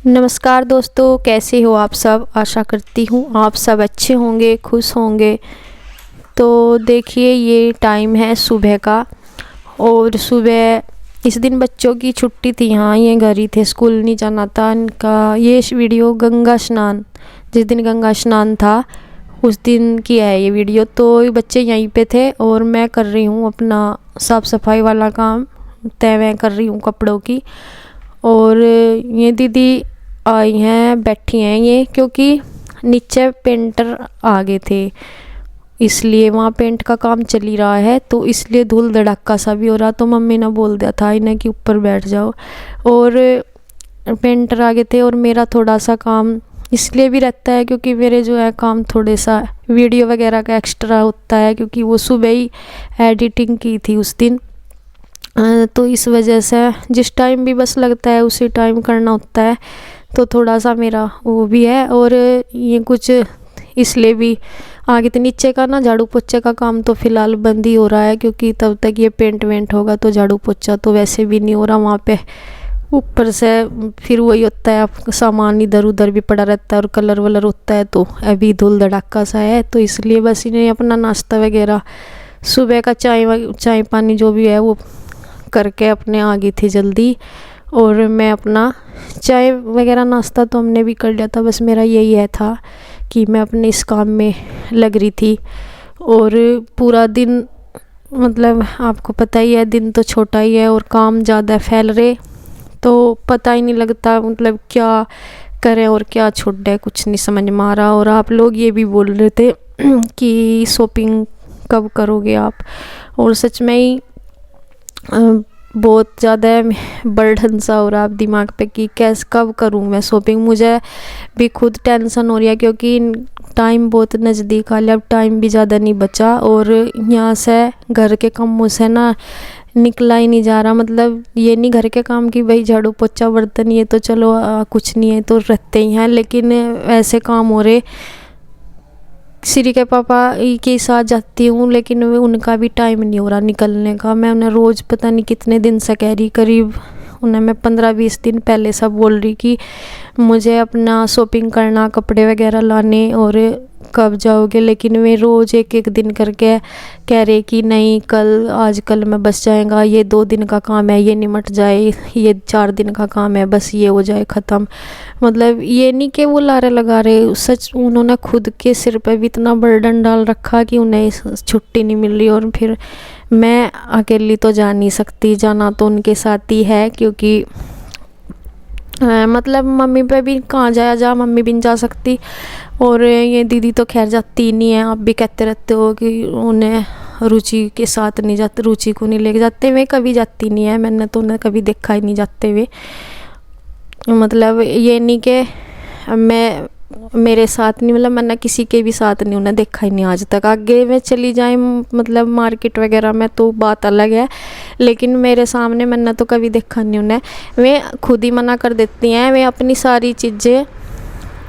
नमस्कार दोस्तों, कैसे हो आप सब। आशा करती हूँ आप सब अच्छे होंगे, खुश होंगे। तो देखिए, ये टाइम है सुबह का और सुबह इस दिन बच्चों की छुट्टी थी। हाँ, ये घर ही थे, स्कूल नहीं जाना था इनका। ये वीडियो गंगा स्नान, जिस दिन गंगा स्नान था उस दिन की है ये वीडियो। तो ये बच्चे यहीं पे थे और मैं कर रही हूँ अपना साफ़ सफाई वाला काम, तय कर रही हूँ कपड़ों की। और ये दीदी आई हैं, बैठी हैं ये, क्योंकि नीचे पेंटर आ गए थे, इसलिए वहाँ पेंट का काम चल ही रहा है, तो इसलिए धूल धड़ाका सा भी हो रहा। तो मम्मी ने बोल दिया था इन्हें कि ऊपर बैठ जाओ, और पेंटर आ गए थे। और मेरा थोड़ा सा काम इसलिए भी रहता है क्योंकि मेरे जो है काम थोड़े सा वीडियो वगैरह का एक्स्ट्रा होता है, क्योंकि वो सुबह ही एडिटिंग की थी उस दिन। तो इस वजह से जिस टाइम भी बस लगता है उसी टाइम करना होता है, तो थोड़ा सा मेरा वो भी है। और ये कुछ इसलिए भी आगे तो नीचे का ना झाड़ू पोछे का काम तो फ़िलहाल बंद ही हो रहा है, क्योंकि तब तक ये पेंट वेंट होगा तो झाड़ू पोछा तो वैसे भी नहीं हो रहा वहाँ पे। ऊपर से फिर वही होता है, आपका सामान इधर उधर भी पड़ा रहता है और कलर वलर होता है, तो अभी धूल धड़ाका सा है। तो इसलिए बस इन्हें अपना नाश्ता वगैरह, सुबह का चाय पानी जो भी है वो करके अपने आ गई थी जल्दी। और मैं अपना चाय वगैरह नाश्ता तो हमने भी कर लिया था, बस मेरा यही है था कि मैं अपने इस काम में लग रही थी। और पूरा दिन मतलब आपको पता ही है, दिन तो छोटा ही है और काम ज़्यादा फैल रहे, तो पता ही नहीं लगता मतलब क्या करें और क्या छोड़ दें, कुछ नहीं समझ में आ रहा। और आप लोग ये भी बोल रहे थे कि शॉपिंग कब करोगे आप, और सच में ही बहुत ज़्यादा बर्डन सा हो रहा है दिमाग पे कि कैसे कब करूँ मैं शॉपिंग। मुझे भी खुद टेंशन हो रही है, क्योंकि टाइम बहुत नज़दीक आ लिया, अब टाइम भी ज़्यादा नहीं बचा। और यहाँ से घर के कामों से ना निकला ही नहीं जा रहा। मतलब ये नहीं घर के काम की भाई झाड़ू पोछा बर्तन ये तो चलो कुछ नहीं है तो रहते ही हैं, लेकिन ऐसे काम हो रहे। श्री के पापा के साथ जाती हूँ, लेकिन उनका भी टाइम नहीं हो रहा निकलने का। मैं उन्हें रोज़ पता नहीं कितने दिन से कह रही, करीब उन्हें मैं 15-20 दिन पहले सब बोल रही कि मुझे अपना शॉपिंग करना, कपड़े वगैरह लाने, और कब जाओगे। लेकिन वे रोज़ एक एक दिन करके कह रहे कि नहीं कल, आज कल में बस जाएगा, ये 2 दिन का काम है ये निमट जाए, ये 4 दिन का काम है बस ये हो जाए ख़त्म। मतलब ये नहीं कि वो लारे लगा रहे, सच उन्होंने खुद के सिर पे भी इतना बर्डन डाल रखा कि उन्हें छुट्टी नहीं मिल रही। और फिर मैं अकेली तो जा नहीं सकती, जाना तो उनके साथ ही है, क्योंकि मतलब मम्मी पे भी कहाँ जाया जा, मम्मी भी नहीं जा सकती। और ये दीदी तो खैर जाती ही नहीं है, आप भी कहते रहते हो कि उन्हें रुचि के साथ नहीं जाते, रुचि को नहीं लेके जाते। वे कभी जाती नहीं है, मैंने तो उन्हें कभी देखा ही नहीं जाते हुए। मतलब ये नहीं कि मैं मेरे साथ नहीं, मतलब मैंने किसी के भी साथ नहीं उन्हें देखा ही नहीं आज तक। आगे में चली जाए मतलब मार्केट वगैरह में तो बात अलग है, लेकिन मेरे सामने मैंने तो कभी देखा नहीं उन्हें। वे खुद ही मना कर देती हैं, वे अपनी सारी चीज़ें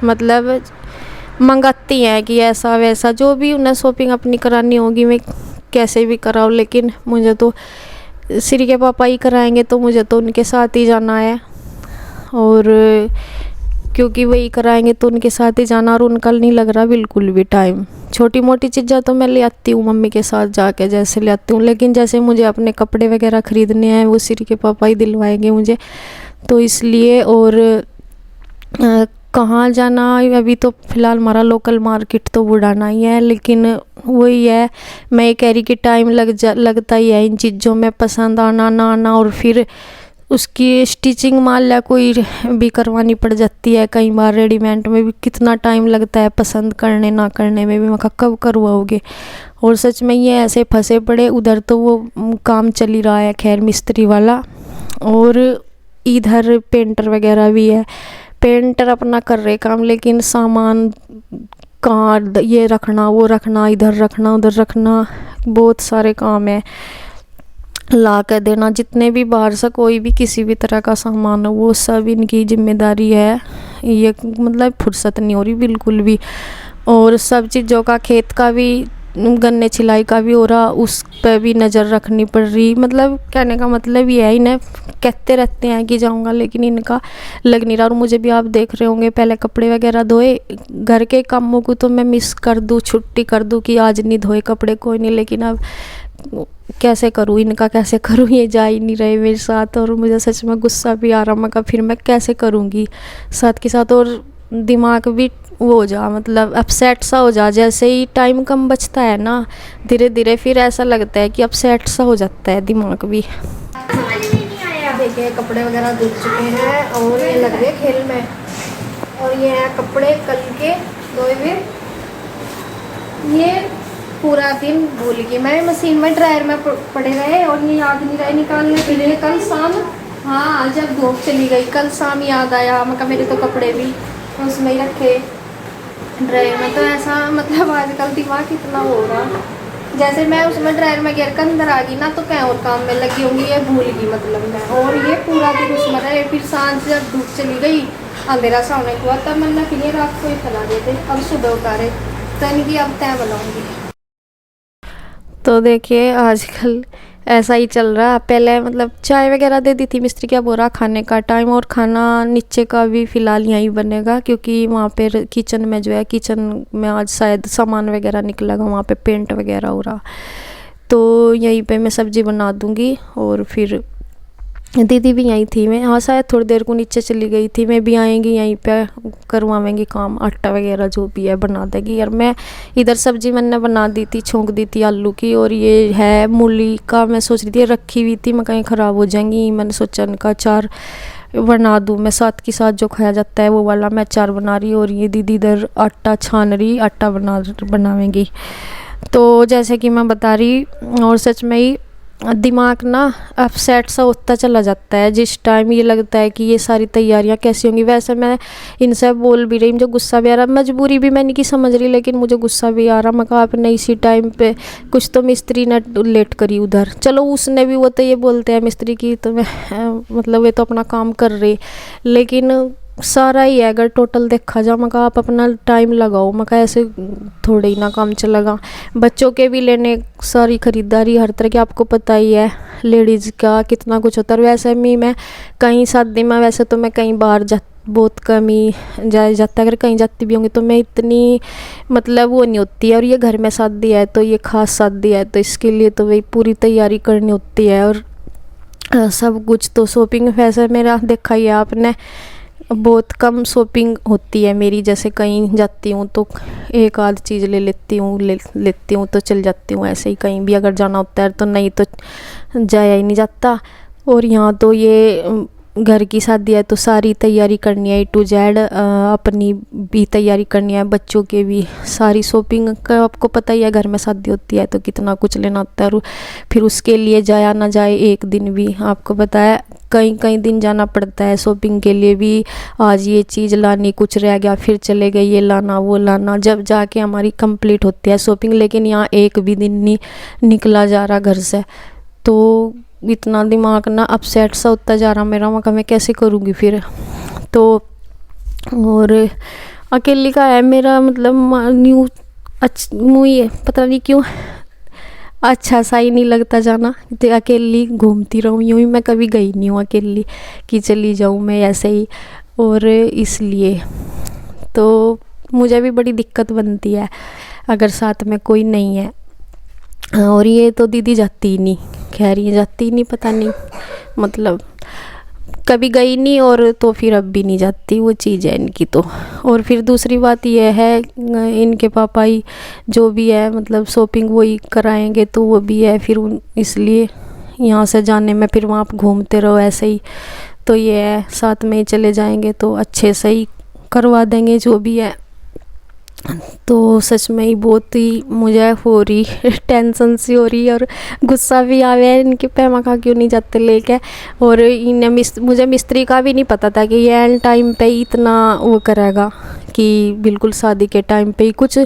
मतलब मंगाती हैं कि ऐसा वैसा जो भी उन्हें शॉपिंग अपनी करानी होगी मैं कैसे भी कराऊँ, लेकिन मुझे तो श्री के पापा ही कराएंगे, तो मुझे तो उनके साथ ही जाना है। और क्योंकि वही कराएंगे तो उनके साथ ही जाना, और उनका नहीं लग रहा बिल्कुल भी टाइम। छोटी मोटी चीज़ें तो मैं ले आती हूँ मम्मी के साथ जाके, जैसे ले आती हूँ, लेकिन जैसे मुझे अपने कपड़े वगैरह ख़रीदने हैं वो श्री के पापा ही दिलवाएंगे मुझे, तो इसलिए। और कहाँ जाना अभी तो फ़िलहाल हमारा लोकल मार्केट तो बुढ़ाना ही है, लेकिन वही है, मैं ये कह रही कि टाइम लगता ही है इन चीज़ों में, पसंद आना ना आना। और फिर उसकी स्टिचिंग मान लिया कोई भी करवानी पड़ जाती है, कई बार रेडीमेड में भी कितना टाइम लगता है पसंद करने ना करने में भी। मैं कब करवाओगे। और सच में ये ऐसे फंसे पड़े, उधर तो वो काम चल ही रहा है खैर मिस्त्री वाला, और इधर पेंटर वगैरह भी है। पेंटर अपना कर रहे काम, लेकिन सामान कहाँ ये रखना वो रखना, इधर रखना उधर रखना, बहुत सारे काम है। ला कर देना जितने भी बाहर से कोई भी किसी भी तरह का सामान हो वो सब इनकी जिम्मेदारी है। ये मतलब फुर्सत नहीं हो रही बिल्कुल भी। और सब चीज़ों का, खेत का भी गन्ने छिलाई का भी हो रहा, उस पर भी नज़र रखनी पड़ रही। मतलब कहने का मतलब ये है, इन्हें कहते रहते हैं कि जाऊंगा, लेकिन इनका लग नहीं रहा। और मुझे भी आप देख रहे होंगे, पहले कपड़े वगैरह धोए, घर के कामों को तो मैं मिस कर दूँ, छुट्टी कर दूँ कि आज नहीं धोए कपड़े, कोई नहीं, लेकिन अब कैसे करूँ, इनका कैसे करूँ, ये जा ही नहीं रहे मेरे साथ। और मुझे सच में गुस्सा भी आ रहा, मैं कहा फिर मैं कैसे करूँगी साथ के साथ। और दिमाग भी वो हो जा, मतलब अपसेट सा हो जा, जैसे ही टाइम कम बचता है ना, धीरे धीरे फिर ऐसा लगता है कि अपसेट सा हो जाता है दिमाग भी। देखिए कपड़े वगैरह धुल चुके हैं और ये लग रहे हैं खेल में। और ये है कपड़े कल के धोए हुए। ये पूरा दिन भूल गई मैं, मशीन में ड्रायर में पड़े रहे और ये याद नहीं रहे निकालने के लिए। कल शाम, हाँ जब धूप चली गई कल शाम याद आया, मैं कहा मेरे तो कपड़े भी उसमें ही रखे ड्रायर में। तो ऐसा मतलब आजकल दिमाग कितना हो रहा, जैसे मैं उसमें ड्रायर में गिर कर अंदर आ गई ना, तो क्या और काम में लगी होंगी, ये भूल गई मतलब मैं। और ये पूरा दिन उसमें रहे, फिर सांझ जब धूप चली गई, अंधेरा सा होने हुआ, तब मैंने फिर ये रात को ही फैला दिए थे। अब सुबह उतारे तो इनकी अब तय बनाऊँगी। तो देखिए आजकल ऐसा ही चल रहा। पहले मतलब चाय वगैरह दे दी थी मिस्त्री, क्या बोला खाने का टाइम, और खाना नीचे का भी फ़िलहाल यहीं बनेगा, क्योंकि वहाँ पे किचन में जो है, किचन में आज शायद सामान वगैरह निकलेगा, वहाँ पे पेंट वगैरह हो रहा, तो यहीं पे मैं सब्ज़ी बना दूँगी। और फिर दीदी भी यहीं थी, मैं हाँ शायद थोड़ी देर को नीचे चली गई थी, मैं भी आएंगी यहीं पे करवाएंगी काम, आटा वगैरह जो भी है बना देगी। यार मैं इधर सब्जी मैंने बना दी थी, छोंक दी थी आलू की, और ये है मूली का, मैं सोच रही थी रखी हुई थी, मैं कहीं ख़राब हो जाएंगी, मैंने सोचा इनका अचार बना दूँ मैं, साथ के साथ जो खाया जाता है वो वाला मैं अचार बना रही। और ये दीदी इधर आटा छान रही, आटा बनावेंगी। तो जैसे कि मैं बता रही, और सच में ही दिमाग ना अपसेट सा होता चला जाता है जिस टाइम ये लगता है कि ये सारी तैयारियां कैसी होंगी। वैसे मैं इनसे बोल भी रही, मुझे गुस्सा भी आ रहा, मजबूरी भी मैं इनकी समझ रही, लेकिन मुझे गुस्सा भी आ रहा। मैं कहा आपने इसी टाइम पे कुछ तो मिस्त्री ने लेट करी उधर, चलो उसने भी, वो तो ये बोलते हैं मिस्त्री की तो मैं मतलब ये तो अपना काम कर रही, लेकिन सारा ही है अगर टोटल देखा जाए। मैं कहा आप अपना टाइम लगाओ, मैं कहा ऐसे थोड़े ही ना काम चलेगा। बच्चों के भी लेने, सारी खरीदारी हर तरह की, आपको पता ही है लेडीज़ का कितना कुछ होता है। वैसे भी मैं कहीं शादी में, वैसे तो मैं कहीं बाहर बहुत कम ही जाता, अगर कहीं जाती भी होंगी तो मैं इतनी मतलब वो नहीं होती है। और ये घर में शादी है तो ये ख़ास शादी है, तो इसके लिए तो वही पूरी तैयारी करनी होती है। और सब कुछ तो शॉपिंग, वैसे मेरा देखा ही है आपने, बहुत कम शॉपिंग होती है मेरी। जैसे कहीं जाती हूँ तो एक आध चीज़ ले लेती हूँ तो चल जाती हूँ। ऐसे ही कहीं भी अगर जाना होता है तो नहीं तो जाया ही नहीं जाता। और यहाँ तो ये घर की शादी है तो सारी तैयारी करनी है, A to Z, अपनी भी तैयारी करनी है, बच्चों के भी सारी शॉपिंग का आपको पता ही है, घर में शादी होती है तो कितना कुछ लेना होता है। और फिर उसके लिए जाया ना जाए एक दिन भी, आपको पता है कई कई दिन जाना पड़ता है शॉपिंग के लिए भी। आज ये चीज़ लानी, कुछ रह गया फिर चले गए ये लाना वो लाना, जब जाके हमारी कंप्लीट होती है शॉपिंग। लेकिन यहाँ एक भी दिन नहीं निकला जा रहा घर से, तो इतना दिमाग ना अपसेट सा होता जा रहा मेरा, वहाँ का मैं कैसे करूँगी फिर। तो और अकेली का है मेरा मतलब न्यू मुझे पता नहीं क्यों अच्छा सा ही नहीं लगता जाना, तो अकेली घूमती रहूँ यूँ ही। मैं कभी गई नहीं हूँ अकेली कि चली जाऊँ मैं ऐसे ही, और इसलिए तो मुझे भी बड़ी दिक्कत बनती है अगर साथ में कोई नहीं है। और ये तो दीदी जाती ही नहीं, खैर ये जाती ही नहीं, पता नहीं मतलब कभी गई नहीं, और तो फिर अब भी नहीं जाती, वो चीज़ है इनकी तो। और फिर दूसरी बात ये है इनके पापा ही जो भी है मतलब शॉपिंग वही कराएंगे, तो वो भी है फिर इसलिए यहाँ से जाने में फिर वहाँ घूमते रहो ऐसे ही। तो ये है साथ में ही चले जाएंगे तो अच्छे से ही करवा देंगे जो भी है। तो सच में ही बहुत ही मुझे हो रही टेंशन सी हो रही, और गुस्सा भी आ गया इनके पे, मैं कहा क्यों नहीं जाते लेके। और इन्हें मुझे मिस्त्री का भी नहीं पता था कि ये एंड टाइम पे ही इतना वो करेगा, कि बिल्कुल शादी के टाइम पे ही कुछ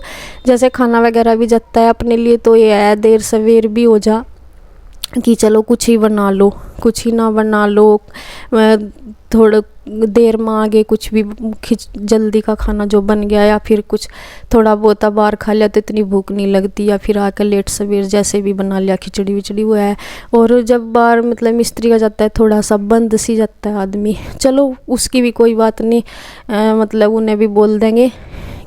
जैसे खाना वगैरह भी जाता है अपने लिए, तो ये है देर सवेर भी हो जा कि चलो कुछ ही बना लो, कुछ ही ना बना लो, थोड़ा देर में आगे कुछ भी जल्दी का खाना जो बन गया, या फिर कुछ थोड़ा बहुत बाहर खा लिया तो इतनी भूख नहीं लगती, या फिर आकर लेट सवेर जैसे भी बना लिया, खिचड़ी विचड़ी वो है। और जब बाहर मतलब मिस्त्री का जाता है थोड़ा सा बंद सी जाता है आदमी, चलो उसकी भी कोई बात नहीं, मतलब उन्हें भी बोल देंगे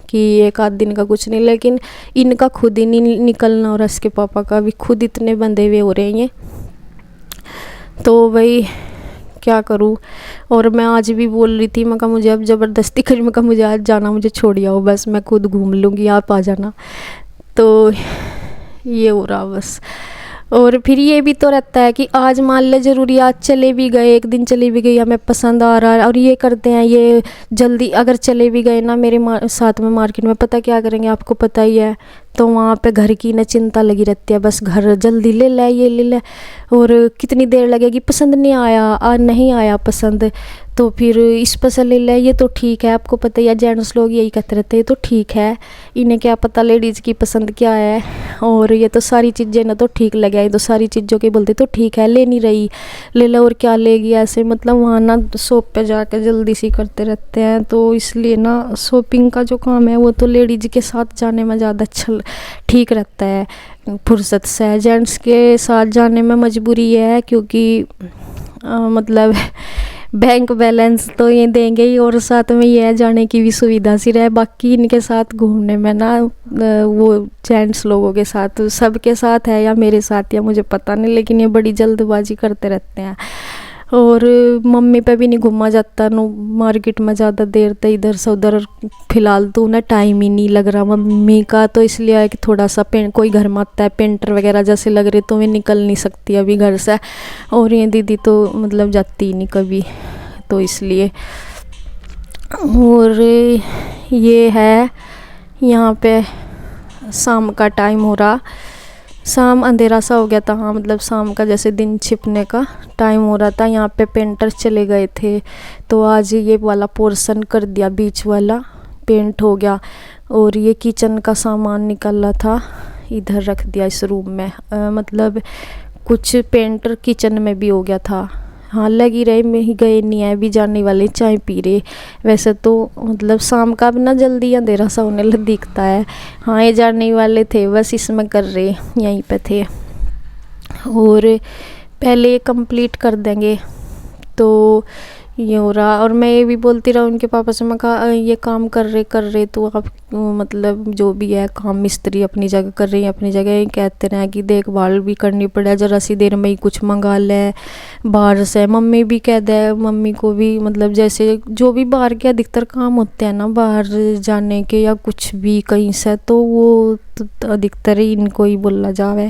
कि एक आध दिन का कुछ नहीं, लेकिन इनका खुद ही नहीं निकलना, और इसके पापा का भी खुद इतने बंधे हुए हो रहे हैं। तो भाई क्या करूँ। और मैं आज भी बोल रही थी, मैं कहा मुझे अब ज़बरदस्ती कर, मैं कहा मुझे आज जाना, मुझे छोड़ आओ बस, मैं खुद घूम लूँगी, आप आ जाना। तो ये हो रहा बस। और फिर ये भी तो रहता है कि आज मान ले ज़रूरी आज चले भी गए, एक दिन चले भी गई, हमें पसंद आ रहा है, और ये करते हैं ये जल्दी, अगर चले भी गए ना मेरे साथ में मार्केट में, पता क्या करेंगे, आपको पता ही है, तो वहाँ पे घर की न चिंता लगी रहती है, बस घर जल्दी ले ले, ये ले ले, और कितनी देर लगेगी, पसंद नहीं आया, नहीं आया पसंद, तो फिर इस पर से ले ले, ये तो ठीक है, आपको पता ही है जेंट्स लोग यही कहते रहते हैं, ये तो ठीक है, इन्हें क्या पता लेडीज़ की पसंद क्या है, और ये तो सारी चीज़ें ना तो ठीक लगे, ये तो सारी चीज़ों के बोलते तो ठीक है, ले नहीं रही, ले लो, और क्या लेगी, ऐसे मतलब वहाँ ना शॉप पे जाकर जल्दी सी करते रहते हैं। तो इसलिए ना शॉपिंग का जो काम है वो तो लेडीज़ के साथ जाने में ज़्यादा अच्छा ठीक रहता है, फुर्सत से। जेंट्स के साथ जाने में मजबूरी है, क्योंकि मतलब बैंक बैलेंस तो ये देंगे ही, और साथ में ये जाने की भी सुविधा सी रहे। बाकी इनके साथ घूमने में ना वो जेंट्स लोगों के साथ, सबके साथ है या मेरे साथ या मुझे पता नहीं, लेकिन ये बड़ी जल्दबाजी करते रहते हैं। और मम्मी पे भी नहीं घूमा जाता नो मार्केट में ज़्यादा देर तक, इधर से उधर फ़िलहाल तो उन्हें टाइम ही नहीं लग रहा मम्मी का, तो इसलिए है कि थोड़ा सा कोई घर में आता है पेंटर वगैरह जैसे लग रहे, तो मैं निकल नहीं सकती अभी घर से, और ये दीदी तो मतलब जाती ही नहीं कभी, तो इसलिए। और ये है यहाँ पे शाम का टाइम हो रहा, शाम अंधेरा सा हो गया था, हाँ मतलब शाम का जैसे दिन छिपने का टाइम हो रहा था। यहाँ पे पेंटर चले गए थे, तो आज ये वाला पोर्शन कर दिया, बीच वाला पेंट हो गया। और ये किचन का सामान निकाला था, इधर रख दिया इस रूम में, मतलब कुछ पेंटर किचन में भी हो गया था। हाँ लगी रहे, में ही गए नहीं है, अभी जाने वाले चाय पी रहे। वैसे तो मतलब शाम का भी ना जल्दी अंधेरा सा होने लग दिखता है। हाँ ये जाने वाले थे, बस इसमें कर रहे, यहीं पे थे, और पहले ये कंप्लीट कर देंगे तो ये हो रहा। और मैं ये भी बोलती रहा उनके पापा से, मैं कहा ये काम कर रहे तो आप मतलब जो भी है काम मिस्त्री अपनी जगह कर रही है, अपनी जगह ही कहते रहे कि देखभाल भी करनी पड़े, ज़रा सी देर में ही कुछ मंगा ले बाहर से। मम्मी भी कह दे, मम्मी को भी मतलब जैसे जो भी बाहर के अधिकतर काम होते हैं ना बाहर जाने के या कुछ भी कहीं से, तो वो तो अधिकतर ही इनको ही बोला जावे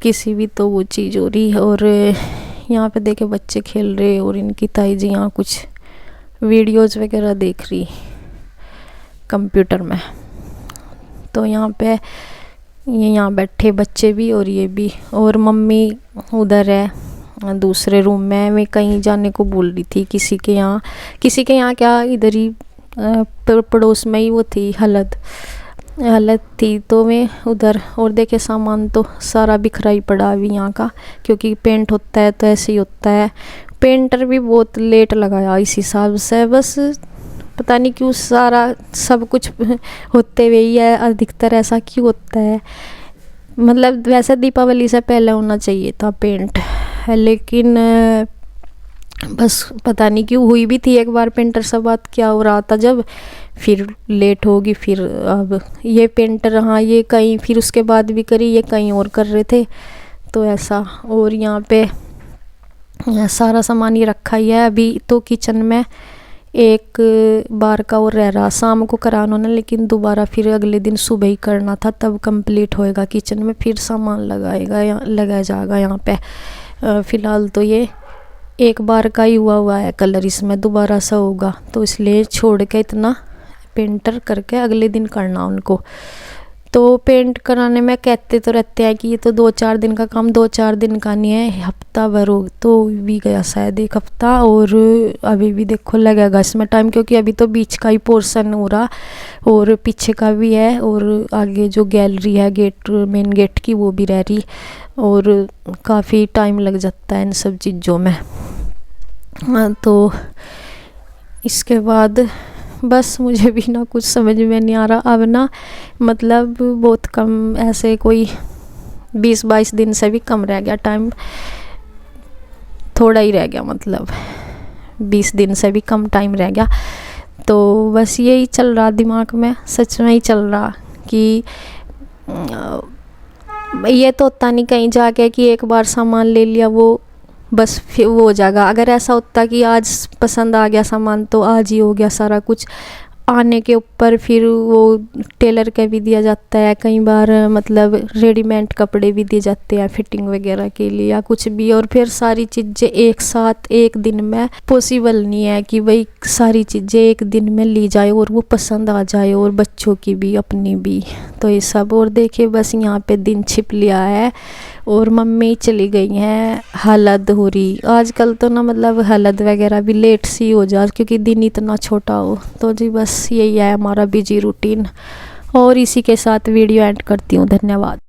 किसी भी, तो वो चीज़ हो रही। और यहाँ पे देखे बच्चे खेल रहे, और इनकी ताई जी यहाँ कुछ वीडियोज़ वगैरह देख रही कंप्यूटर में। तो यहाँ पे ये यहाँ बैठे बच्चे भी और ये भी, और मम्मी उधर है दूसरे रूम में। मैं कहीं जाने को बोल रही थी किसी के यहाँ क्या इधर ही पड़ोस में ही वो थी हालत थी, तो मैं उधर। और देखे सामान तो सारा बिखरा ही पड़ा अभी यहाँ का, क्योंकि पेंट होता है तो ऐसे ही होता है। पेंटर भी बहुत लेट लगाया इस हिसाब से, बस पता नहीं क्यों सारा सब कुछ होते हुए ही है, अधिकतर ऐसा क्यों होता है। मतलब वैसे दीपावली से पहले होना चाहिए था पेंट, लेकिन बस पता नहीं क्यों हुई भी थी एक बार पेंटर से बात क्या हो रहा था जब, फिर लेट होगी। फिर अब ये पेंटर, हाँ ये कहीं फिर उसके बाद भी करी, ये कहीं और कर रहे थे, तो ऐसा। और यहाँ पे सारा सामान ये रखा ही है। अभी तो किचन में एक बार का और रह रहा, शाम को करा उन्होंने, लेकिन दोबारा फिर अगले दिन सुबह ही करना था, तब कंप्लीट होएगा किचन में, फिर सामान लगाया जाएगा यहाँ पे। फ़िलहाल तो ये एक बार का ही हुआ है कलर, इसमें दोबारा सा होगा, तो इसलिए छोड़ के इतना पेंटर करके अगले दिन करना उनको। तो पेंट कराने में कहते तो रहते हैं कि ये तो 2-4 दिन का काम, 2-4 दिन का नहीं है, हफ्ता भर हो तो भी गया शायद, 1 हफ्ता। और अभी भी देखो लगेगा इसमें टाइम, क्योंकि अभी तो बीच का ही पोर्शन हो रहा और पीछे का भी है, और आगे जो गैलरी है गेट, मेन गेट की, वो भी रह रही, और काफ़ी टाइम लग जाता है इन सब चीज़ों में। तो इसके बाद बस मुझे भी ना कुछ समझ में नहीं आ रहा अब ना, मतलब बहुत कम, ऐसे कोई 20-22 दिन से भी कम रह गया टाइम, थोड़ा ही रह गया, मतलब 20 दिन से भी कम टाइम रह गया। तो बस यही चल रहा दिमाग में, सच में ही चल रहा कि ये तो होता नहीं कहीं जाके कि एक बार सामान ले लिया वो बस फिर वो हो जाएगा। अगर ऐसा होता कि आज पसंद आ गया सामान तो आज ही हो गया सारा कुछ, आने के ऊपर फिर वो टेलर का भी दिया जाता है कई बार, मतलब रेडीमेड कपड़े भी दिए जाते हैं फिटिंग वगैरह के लिए या कुछ भी, और फिर सारी चीज़ें एक साथ एक दिन में पॉसिबल नहीं है कि भाई सारी चीज़ें एक दिन में ली जाए और वो पसंद आ जाए, और बच्चों की भी अपनी भी, तो ये सब। और देखिए बस यहाँ पे दिन छिप लिया है और मम्मी चली गई हैं हलद हो रही आजकल तो ना, मतलब हलद वगैरह भी लेट सी हो जा क्योंकि दिन इतना छोटा हो। तो जी बस यही है हमारा बिजी रूटीन, और इसी के साथ वीडियो एंड करती हूँ। धन्यवाद।